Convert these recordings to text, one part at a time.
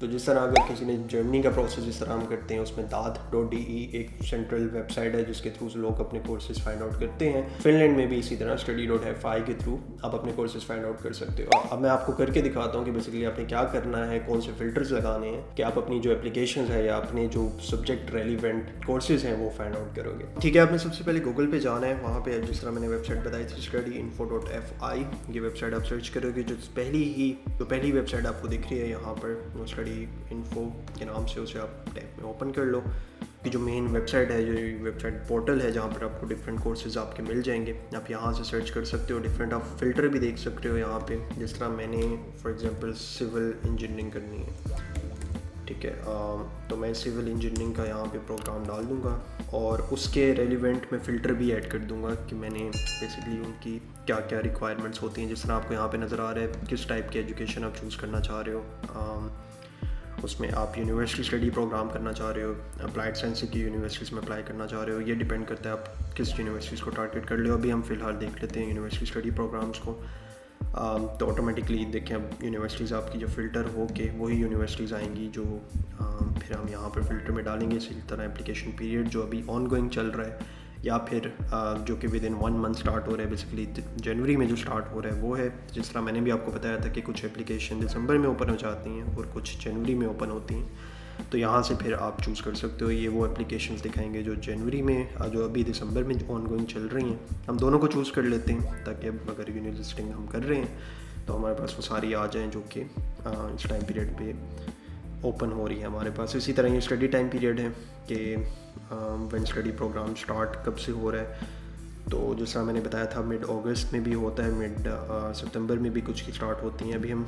तो जिस तरह अगर किसी ने जर्मनी का प्रोसेस जिस तरह हम करते हैं, उसमें daad.de एक सेंट्रल वेबसाइट है जिसके थ्रू लोग अपने कोर्सेज फाइंड आउट करते हैं। फिनलैंड में भी इसी तरह study.fi के थ्रू आप अपने कोर्सेज फाइंड आउट कर सकते हो। अब मैं आपको करके दिखाता हूँ कि बेसिकली आपने क्या करना है, कौन से फिल्टर्स लगाने हैं कि आप अपनी जो एप्लीकेशन है या अपने जो सब्जेक्ट रेलिवेंट कोर्सेज हैं वो फाइंड आउट करोगे। ठीक है, आपने सबसे पहले गूगल पे जाना है, वहाँ पे जिस तरह मैंने वेबसाइट बताई थी studyinfo.fi, ये वेबसाइट आप सर्च करोगे। जो पहली वेबसाइट आपको दिख रही है यहाँ पर, वो स्टडी इन्फो के नाम से, उसे आप टैब में ओपन कर लो। कि जो मेन वेबसाइट है, जो वेबसाइट पोर्टल है जहाँ पर आपको डिफरेंट कोर्सेज आपके मिल जाएंगे, आप यहाँ से सर्च कर सकते हो। डिफरेंट आप फ़िल्टर भी देख सकते हो यहाँ पे, जिस तरह मैंने फॉर एग्जांपल सिविल इंजीनियरिंग करनी है, ठीक है, तो मैं सिविल इंजीनियरिंग का यहाँ पे प्रोग्राम डाल दूँगा और उसके रेलिवेंट मैं फ़िल्टर भी ऐड कर दूँगा कि मैंने बेसिकली उनकी क्या क्या रिक्वायरमेंट्स होती हैं। जिस तरह आपको यहाँ पे नज़र आ रहा है किस टाइप की एजुकेशन आप चूज़ करना चाह रहे हो, उसमें आप यूनिवर्सिटी स्टडी प्रोग्राम करना चाह रहे हो, अप्लाइड साइंस की यूनिवर्सिटीज़ में अप्लाई करना चाह रहे हो, ये डिपेंड करता है आप किस यूनिवर्सिटीज़ को टारगेट कर ले। अभी हम फ़िलहाल देख लेते हैं यूनिवर्सिटी स्टडी प्रोग्राम्स को। तो ऑटोमेटिकली देखें अब यूनिवर्सिटीज़ आपकी जो फ़िल्टर हो के वही यूनिवर्सिटीज़ आएंगी जो फिर हम यहाँ पर फ़िल्टर में डालेंगे। इसी तरह एप्लीकेशन पीरियड जो अभी ऑन गोइंग चल रहा है या फिर जो कि विद इन 1 मंथ स्टार्ट हो रहा है, बेसिकली जनवरी में जो स्टार्ट हो रहा है वो है। जिस तरह मैंने भी आपको बताया था कि कुछ एप्लीकेशन दिसंबर में ओपन हो जाती हैं और कुछ जनवरी में ओपन होती हैं, तो यहाँ से फिर आप चूज़ कर सकते हो। ये वो एप्लीकेशंस दिखाएंगे जो जनवरी में, जो अभी दिसंबर में ऑन गोइंग चल रही हैं। हम दोनों को चूज़ कर लेते हैं ताकि अब अगर यूनिट लिस्टिंग हम कर रहे हैं तो हमारे पास वो सारी आ जाएँ जो कि इस टाइम पीरियड पे ओपन हो रही है हमारे पास। इसी तरह ये स्टडी टाइम पीरियड है कि व्हेन स्टडी प्रोग्राम स्टार्ट कब से हो रहा है। तो जैसा मैंने बताया था मिड अगस्त में भी होता है, मिड सितंबर में भी कुछ की स्टार्ट होती हैं। अभी हम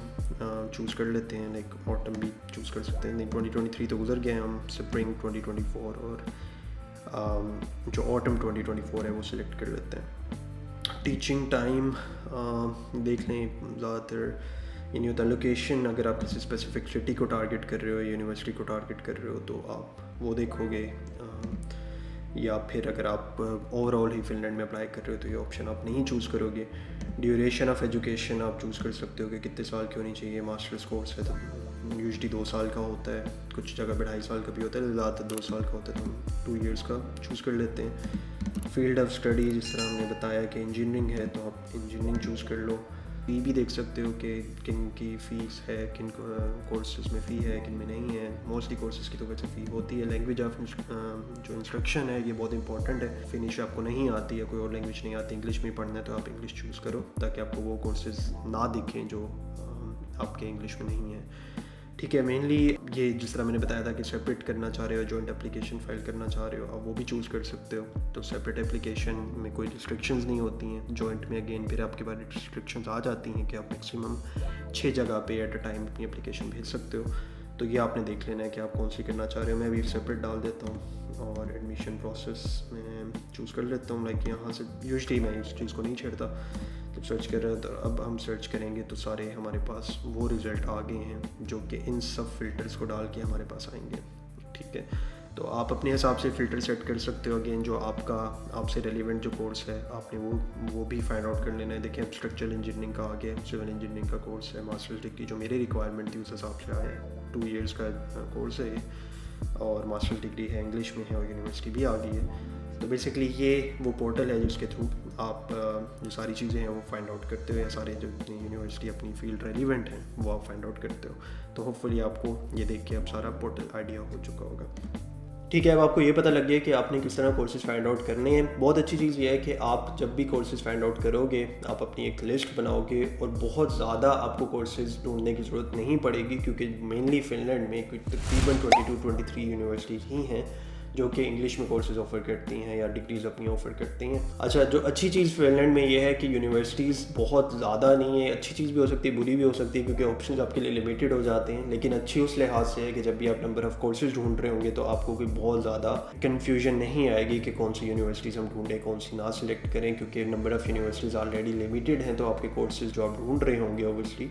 चूज़ कर लेते हैं, लाइक ऑटम भी चूज़ कर सकते हैं। नहीं 2023 तो गुजर गए, हम स्प्रिंग 2024 और जो ऑटम 2024 है वो सिलेक्ट कर लेते हैं। टीचिंग टाइम देख लें, ज़्यादातर ये नहीं होता। लोकेशन, अगर आप किसी स्पेसिफिक सिटी को टारगेट कर रहे हो, यूनिवर्सिटी को टारगेट कर रहे हो तो आप वो देखोगे, या फिर अगर आप ओवरऑल ही फिनलैंड में अप्लाई कर रहे हो तो ये ऑप्शन आप नहीं चूज़ करोगे। ड्यूरेशन ऑफ एजुकेशन आप चूज़ कर सकते हो कि कितने साल की होनी चाहिए। मास्टर्स कोर्स है तो यूजुअली 2 साल का होता है, कुछ जगह 2.5 साल का भी होता है, ज़्यादातर 2 साल का होता है, तो हम 2 ईयर्स का चूज़ कर लेते हैं। फील्ड ऑफ स्टडी, जिस तरह हमने बताया कि इंजीनियरिंग है तो आप इंजीनियरिंग चूज़ कर लो। फ़ी भी देख सकते हो कि किन की फ़ीस है, किन कोर्सेज़ में फ़ी है, किन में नहीं है। मोस्टली कोर्सेज़ की तो वैसे फ़ी होती है। लैंग्वेज ऑफ जो इंस्ट्रक्शन है ये बहुत इंपॉर्टेंट है। फिनिश आपको नहीं आती है, कोई और लैंग्वेज नहीं आती, इंग्लिश में पढ़ना है तो आप इंग्लिश चूज़ करो ताकि आपको वो कोर्सेज़ ना दिखें जो आपके इंग्लिश में नहीं है। ठीक है, मेनली ये जिस तरह मैंने बताया था कि सेपरेट करना चाह रहे हो, जॉइंट एप्लीकेशन फाइल करना चाह रहे हो, आप वो भी चूज़ कर सकते हो। तो सेपरेट एप्लीकेशन में कोई रिस्ट्रिक्शंस नहीं होती हैं। जॉइंट में अगेन फिर आपके पास रिस्ट्रिक्शंस आ जाती हैं कि आप मैक्सिमम 6 जगह पे एट अ टाइम अपनी एप्लीकेशन भेज सकते हो। तो ये आपने देख लेना है कि आप कौन सी करना चाह रहे हो। मैं भी सेपरेट डाल देता हूँ और एडमिशन प्रोसेस में चूज़ कर लेता हूँ। लाइक यहाँ से यूजुअली मैं इस चीज़ को नहीं छेड़ता जब सर्च कर रहे हैं। तो अब हम सर्च करेंगे तो सारे हमारे पास वो रिज़ल्ट आ गए हैं जो कि इन सब फिल्टर्स को डाल के हमारे पास आएंगे। ठीक है, तो आप अपने हिसाब से फ़िल्टर सेट कर सकते हो। अगेन जो आपसे रेलिवेंट जो कोर्स है आपने वो भी फाइंड आउट कर लेना है। देखिए अब स्ट्रक्चरल इंजीनियरिंग का आ गया, सिविल इंजीनियरिंग का कोर्स है, मास्टर्स डिग्री जो मेरी रिक्वायरमेंट थी उस हिसाब से आया। 2 ईयर्स का कोर्स है ये और मास्टर्स डिग्री है, इंग्लिश में है और यूनिवर्सिटी भी आ गई है। तो बेसिकली ये वो पोर्टल है जिसके थ्रू आप जो सारी चीज़ें हैं वो फाइंड आउट करते हो, या सारे जो यूनिवर्सिटी अपनी फील्ड रेलिवेंट हैं वो आप फाइंड आउट करते हो। तो होपफुली आपको ये देख के अब सारा पोर्टल आइडिया हो चुका होगा। ठीक है, अब आपको ये पता लग गया कि आपने किस तरह कोर्सेज़ फाइंड आउट करने हैं। बहुत अच्छी चीज़ ये है कि आप जब भी कोर्सेज़ फाइंड आउट करोगे आप अपनी एक लिस्ट बनाओगे और बहुत ज़्यादा आपको कोर्सेज़ ढूंढने की ज़रूरत नहीं पड़ेगी, क्योंकि मेनली फिनलैंड में तकरीबन 22-23 यूनिवर्सिटीज़ ही हैं जो कि इंग्लिश में कोर्सेज ऑफ़र करती हैं या डिग्रीज़ अपनी ऑफ़र करती हैं। अच्छा, जो अच्छी चीज़ फिनलैंड में ये है कि यूनिवर्सिटीज़ बहुत ज़्यादा नहीं है। अच्छी चीज़ भी हो सकती है, बुरी भी हो सकती है, क्योंकि ऑप्शंस आपके लिए लिमिटेड हो जाते हैं। लेकिन अच्छी उस लिहाज से है कि जब भी आप नंबर ऑफ़ कोर्सेज ढूंढ रहे होंगे तो आपको कोई बहुत ज़्यादा कन्फ्यूजन नहीं आएगी कि कौन सी यूनिवर्सिटीज़ हम ढूंढें, कौन सी ना सिलेक्ट करें, क्योंकि number of universities already limited हैं। तो आपके कोर्सेज़ जो आप ढूंढ रहे होंगे ओबियसली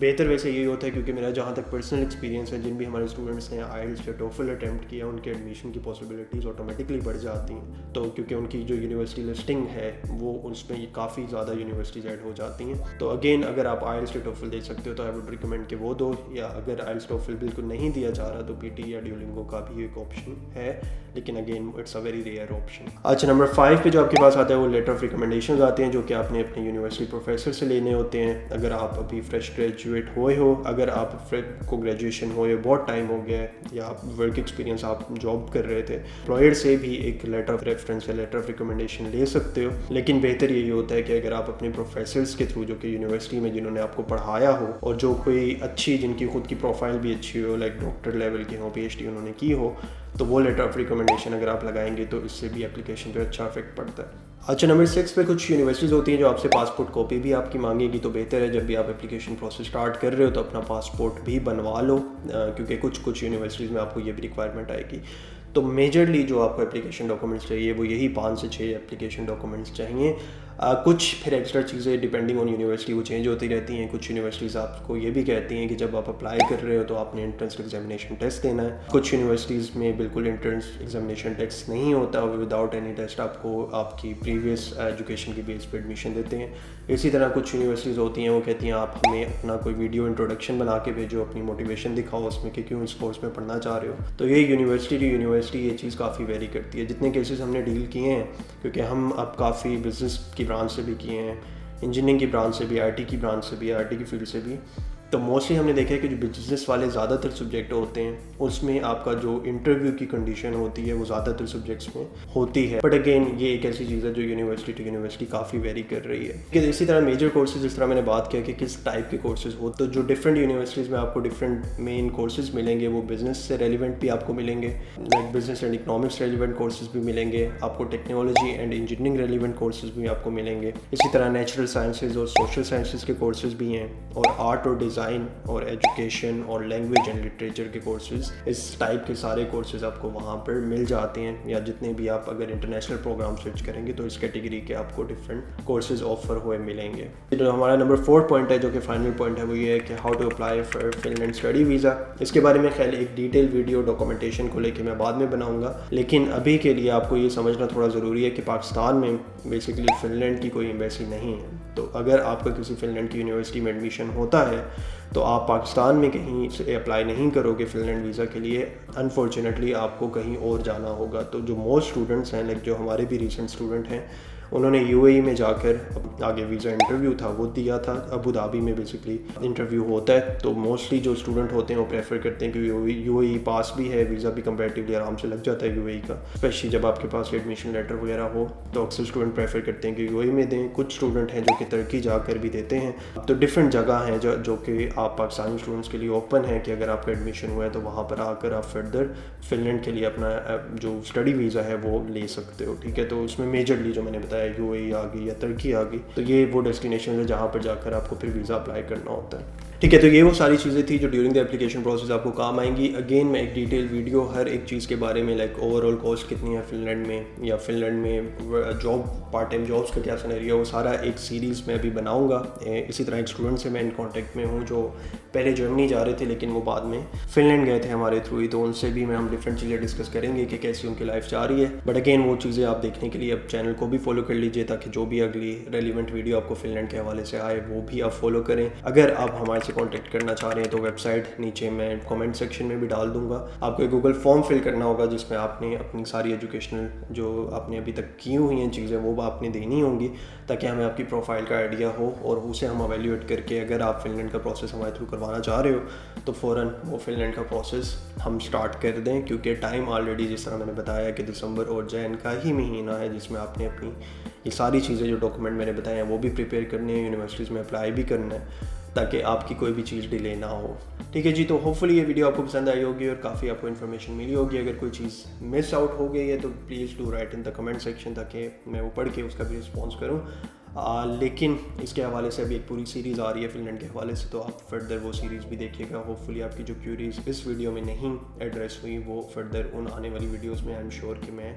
बेहतर वैसे यही होता है, क्योंकि मेरा जहाँ तक पर्सनल एक्सपीरियंस है, जिन भी हमारे स्टूडेंट्स ने आइल्स या टोफल अटैम्प्ट किया उनके एडमिशन की पॉसिबिलिटीज़ ऑटोमेटिकली बढ़ जाती हैं। तो क्योंकि उनकी जो यूनिवर्सिटी लिस्टिंग है वो उसमें काफ़ी ज़्यादा यूनिवर्सिटीज़ ऐड हो जाती हैं। तो अगेन अगर आप आइल्स या टोफल दे सकते हो तो आई वुड रिकमेंड कि वो दो, या अगर आइल्स टोफल बिल्कुल नहीं दिया जा रहा तो पीटी या ड्यूलिंगो का भी एक ऑप्शन है, लेकिन again it's a very rare option. अच्छा, नंबर 5 पे जो आपके पास आता है वो लेटर ऑफ रिकमेंडेशन आते हैं, जो कि आपने अपने यूनिवर्सिटी प्रोफेसर से लेने होते हैं। अगर आप अभी फ्रेश ग्रेजुएट हुए हो, अगर आप को ग्रेजुएशन हुए बहुत टाइम हो गया है, या आप वर्क एक्सपीरियंस आप जॉब कर रहे थे, एम्प्लॉयर से भी एक लेटर ऑफ रेफरेंस या लेटर ऑफ रिकमेंडेशन ले सकते हो। लेकिन बेहतर यही होता है कि अगर आप अपने प्रोफेसर्स के थ्रू, जो कि यूनिवर्सिटी में जिन्होंने आपको पढ़ाया हो और जो कोई अच्छी, जिनकी खुद की प्रोफाइल भी अच्छी हो, लाइक डॉक्टर लेवल के हो, PhD उन्होंने की हो, तो वो लेटर ऑफ रिकमेंडेशन अगर आप लगाएंगे तो इससे भी एप्लीकेशन पे अच्छा इफेक्ट पड़ता है। अच्छा, नंबर 6 पे कुछ यूनिवर्सिटीज़ होती हैं जो आपसे पासपोर्ट कॉपी भी आपकी मांगेगी। तो बेहतर है जब भी आप एप्लीकेशन प्रोसेस स्टार्ट कर रहे हो तो अपना पासपोर्ट भी बनवा लो, क्योंकि कुछ यूनिवर्सिटीज़ में आपको ये भी रिक्वायरमेंट आएगी। तो मेजरली जो आपको एप्लीकेशन डॉक्यूमेंट्स चाहिए वो यही 5 से 6 एप्लीकेशन डॉक्यूमेंट्स चाहिए। कुछ फिर एक्स्ट्रा चीज़ें डिपेंडिंग ऑन यूनिवर्सिटी वो चेंज होती रहती हैं। कुछ यूनिवर्सिटीज़ आपको ये भी कहती हैं कि जब आप अप्लाई कर रहे हो तो आपने एंट्रेंस एग्जामिनेशन टेस्ट देना है। कुछ यूनिवर्सिटीज़ में बिल्कुल एंट्रेंस एग्जामिनेशन टेस्ट नहीं होता, विदाउट एनी टेस्ट आपको आपकी प्रीवियस एजुकेशन की बेस पर एडमिशन देते हैं। इसी तरह कुछ यूनिवर्सिटीज़ होती हैं वो कहती हैं आप हमें अपना कोई वीडियो इंट्रोडक्शन बना के भेजो, अपनी मोटिवेशन दिखाओ उसमें कि क्यों इस कोर्स में पढ़ना चाह रहे हो। तो ये यूनिवर्सिटी टू यूनिवर्सिटी ये चीज़ काफ़ी वेरी करती है। जितने केसेस हमने डील किए हैं, क्योंकि हम अब काफ़ी बिजनेस की ब्रांच से भी किए हैं, इंजीनियरिंग की ब्रांच से भी, IT की ब्रांच से भी, IT की फील्ड से भी, तो मोस्टली हमने देखा है कि जो बिजनेस वाले ज़्यादातर सब्जेक्ट होते हैं उसमें आपका जो इंटरव्यू की कंडीशन होती है वो ज़्यादातर सब्जेक्ट्स में होती है। बट अगेन ये एक ऐसी चीज़ है जो यूनिवर्सिटी टू यूनिवर्सिटी काफ़ी वेरी कर रही है। कि इसी तरह मेजर कोर्सेज, जिस तरह मैंने बात किया कि किस टाइप के कोर्सेज हो, तो जो डिफरेंट यूनिवर्सिटीज़ में आपको डिफरेंट मेन कोर्सेज मिलेंगे वो बिजनेस से रेलिवेंट भी आपको मिलेंगे, like business and economics relevant courses भी मिलेंगे आपको, technology and engineering relevant courses भी आपको मिलेंगे। इसी तरह नेचुरल साइंसेज और सोशल साइंसेज के कोर्सेज भी हैं, और आर्ट और डिज़ाइन और एजुकेशन और लैंग्वेज एंड लिटरेचर के कोर्सेज, इस टाइप के सारे कोर्सेज आपको वहाँ पर मिल जाते हैं। या जितने भी आप अगर इंटरनेशनल प्रोग्राम सर्च करेंगे तो इस कैटेगरी के आपको डिफरेंट कोर्सेज ऑफर हुए मिलेंगे। जो हमारा नंबर 4 पॉइंट है, जो कि फाइनल पॉइंट है, वो ये है कि how to apply for Finland study visa. इसके बारे में खैर एक डिटेल वीडियो डॉक्यूमेंटेशन को लेके मैं बाद में बनाऊंगा, लेकिन अभी के लिए आपको ये समझना थोड़ा ज़रूरी है कि पाकिस्तान में बेसिकली फिनलैंड की कोई एम्बेसी नहीं है। तो अगर आपका किसी फिनलैंड की यूनिवर्सिटी में एडमिशन होता है तो आप पाकिस्तान में कहीं से अप्लाई नहीं करोगे फिनलैंड वीज़ा के लिए, अनफॉर्चुनेटली आपको कहीं और जाना होगा। तो जो मोस्ट स्टूडेंट्स हैं, लाइक जो हमारे भी रिसेंट स्टूडेंट हैं, उन्होंने UAE में जाकर आगे वीज़ा इंटरव्यू था वो दिया था। अबू धाबी में बेसिकली इंटरव्यू होता है, तो मोस्टली जो स्टूडेंट होते हैं वो प्रेफर करते हैं कि UAE पास भी है, वीज़ा भी कंपैरेटिवली आराम से लग जाता है UAE का, स्पेशली जब आपके पास एडमिशन लेटर वगैरह हो। तो अक्सर स्टूडेंट प्रेफर करते हैं कि UAE में दें। कुछ स्टूडेंट हैं जो कि तुर्की जाकर भी देते हैं। तो डिफरेंट जगह हैं जो कि आप पाकिस्तानी स्टूडेंट्स के लिए ओपन है कि अगर आपका एडमिशन हुआ है तो वहाँ पर आकर आप फर्दर फिनलैंड के लिए अपना जो स्टडी वीज़ा है वो ले सकते हो। ठीक है, तो उसमें मेजरली जो मैंने बताया UAE आ गई या तुर्की आ गई, तो ये वो डेस्टिनेशन है जहाँ पर जाकर आपको फिर वीज़ा अप्लाई करना होता है। ठीक है, तो ये वो सारी चीज़ें थी जो ड्यूरिंग द एप्लीकेशन प्रोसेस आपको काम आएंगी। अगेन मैं एक डिटेल वीडियो हर एक चीज़ के बारे में, लाइक ओवरऑल कॉस्ट कितनी है फिनलैंड में, या फिनलैंड में जॉब, पार्ट टाइम जॉब्स का क्या सिनेरियो, वो सारा एक सीरीज़ में अभी बनाऊंगा। इसी तरह एक स्टूडेंट से मैं इन कॉन्टेक्ट में हूँ जो पहले जर्मनी जा रहे थे लेकिन वो बाद में फिनलैंड गए थे हमारे थ्रू ही, तो उनसे भी हम डिफरेंट चीज़ें डिस्कस करेंगे कि कैसी उनकी लाइफ जा रही है। बट अगेन वो चीज़ें आप देखने के लिए अब चैनल को भी फॉलो कर लीजिए, ताकि जो भी अगली रेलिवेंट वीडियो आपको फिनलैंड के हवाले से आए वो भी आप फॉलो करें। अगर आप हमारे से कॉन्टेक्ट करना चाह रहे हैं तो वेबसाइट नीचे मैं कमेंट सेक्शन में भी डाल दूंगा। आपको एक गूगल फॉर्म फिल करना होगा जिसमें आपने अपनी सारी एजुकेशनल जो आपने अभी तक की हुई हैं चीज़ें वो आपने देनी होंगी, ताकि हमें आपकी प्रोफाइल का आइडिया हो और उसे हम एवेल्यूएट करके अगर आप फिनलैंड का प्रोसेस हमारे थ्रू करवाना चाह रहे हो तो फ़ौरन वो फिनलैंड का प्रोसेस हम स्टार्ट कर दें, क्योंकि टाइम ऑलरेडी जिस तरह मैंने बताया कि दिसंबर और जैन का ही महीना है जिसमें आपने अपनी ये सारी चीज़ें जो डॉक्यूमेंट मैंने बताए हैं वो भी प्रिपेयर करनी है, यूनिवर्सिटीज़ में अप्लाई भी करना है, ताकि आपकी कोई भी चीज़ डिले ना हो। ठीक है जी, तो होपफुली ये वीडियो आपको पसंद आई होगी और काफ़ी आपको इन्फॉर्मेशन मिली होगी। अगर कोई चीज़ मिस आउट हो गई है तो please do right in the comment section, ताकि मैं वो पढ़ के उसका भी रिस्पॉन्स करूँ। लेकिन इसके हवाले से अभी एक पूरी सीरीज़ आ रही है फिनलैंड के हवाले से, तो आप फर्दर वो सीरीज़ भी देखिएगा। होपफुली आपकी जो क्यूरीज इस वीडियो में नहीं एड्रेस हुई वो फर्दर उन आने वाली वीडियोस में आई एम श्योर कि मैं